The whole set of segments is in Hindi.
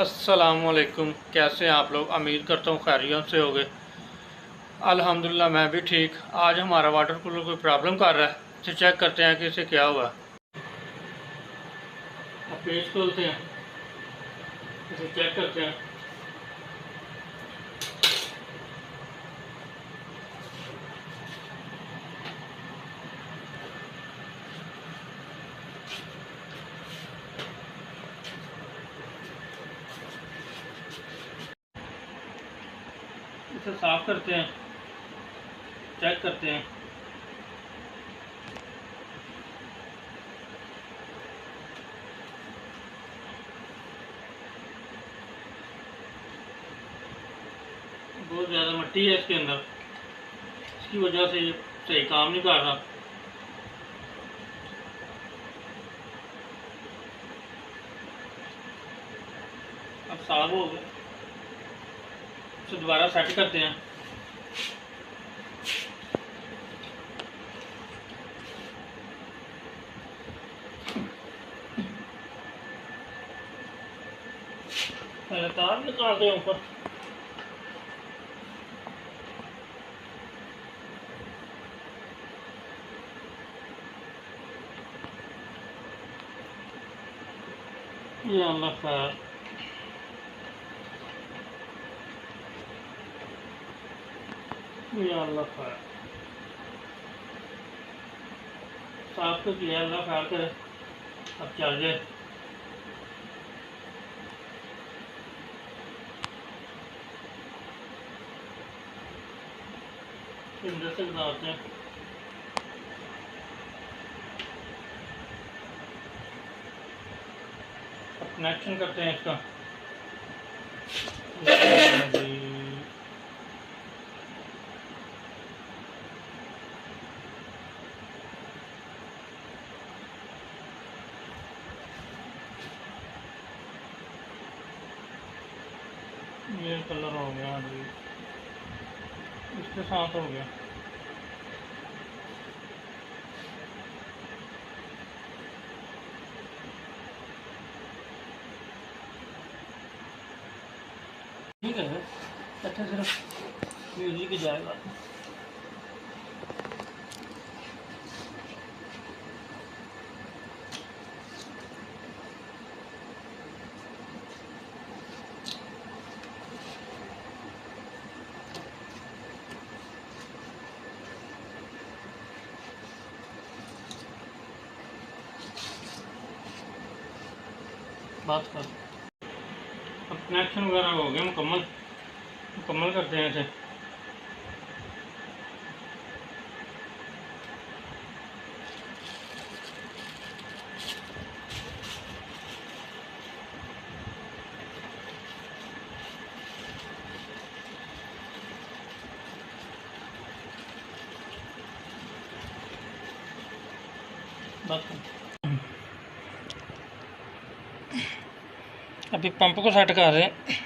अस्सलामुअलैकुम। कैसे हैं आप लोग? उम्मीद करता हूँ खैरियत से होगे। अल्हम्दुलिल्लाह मैं भी ठीक। आज हमारा वाटर कूलर कोई प्रॉब्लम कर रहा है, इसे चेक करते हैं कि इसे क्या हुआ। अब पेज खोलते हैं, इसे चेक करते हैं। इसे साफ करते हैं, चेक करते हैं। बहुत ज़्यादा मिट्टी है इसके अंदर, इसकी वजह से ये सही काम नहीं कर रहा। अब साफ हो गया, इसे दोबारा सेट करते हैं। पहले तार निकालते हैं ऊपर। ये अल्लाह खैर। ये अल्लाह खैर। साफ तो किया, अल्लाह खैर करे। अब चल जाए। अंदर से बनाते हैं। अब कनेक्शन करते हैं इसका। ये कलर हो गया जी, इसके साथ हो गया। ठीक है, अच्छा सिर्फ म्यूजिक ही जाएगा। बात कर। अब कनेक्शन वगैरह हो गया मुकम्मल करते हैं इसे। बात कर। अभी पंप को सेट कर रहे हैं।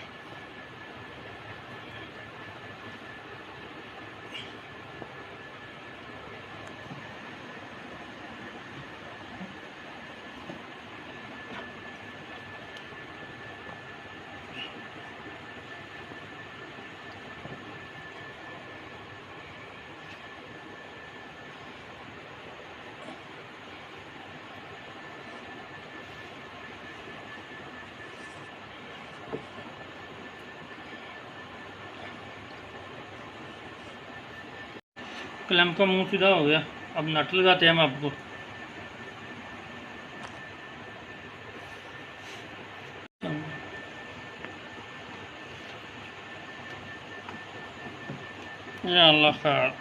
क्लैंप का मुंह सीधा हो गया। अब नट लगाते हैं हम आपको। या अल्लाह खैर।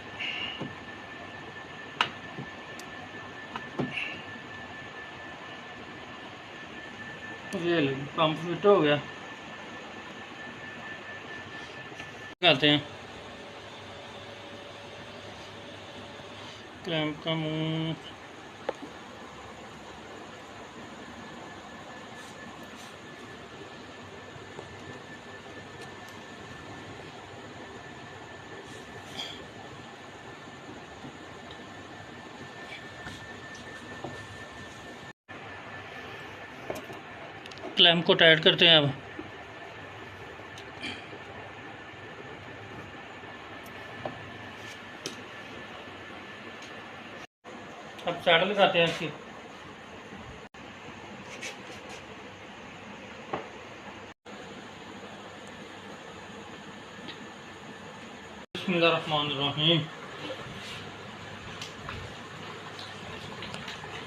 ये पंप फिट हो गया। लगाते हैं क्लैंप का मुंह। क्लैंप को टाइट करते हैं अब। अब साइड लगाते हैं इसकी। बिस्मिल्लाहिर्रहमानिर्रहीम।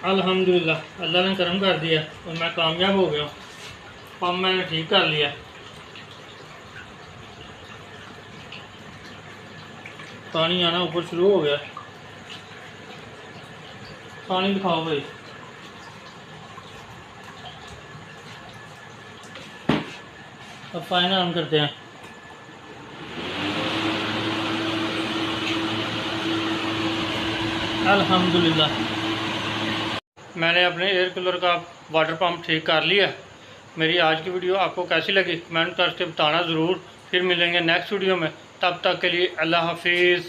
अल्हम्दुलिल्लाह अल्लाह ने करम कर दिया और मैं कामयाब हो गया। पंप मैंने ठीक कर लिया। पानी आना ऊपर शुरू हो गया। पानी दिखाओ भाई। अब फाइन ऑन करते हैं। अल्हम्दुलिल्लाह मैंने अपने एयर कूलर का वाटर पंप ठीक कर लिया। मेरी आज की वीडियो आपको कैसी लगी कमेंट करके बताना ज़रूर। फिर मिलेंगे नेक्स्ट वीडियो में, तब तक के लिए अल्लाह हाफिज़।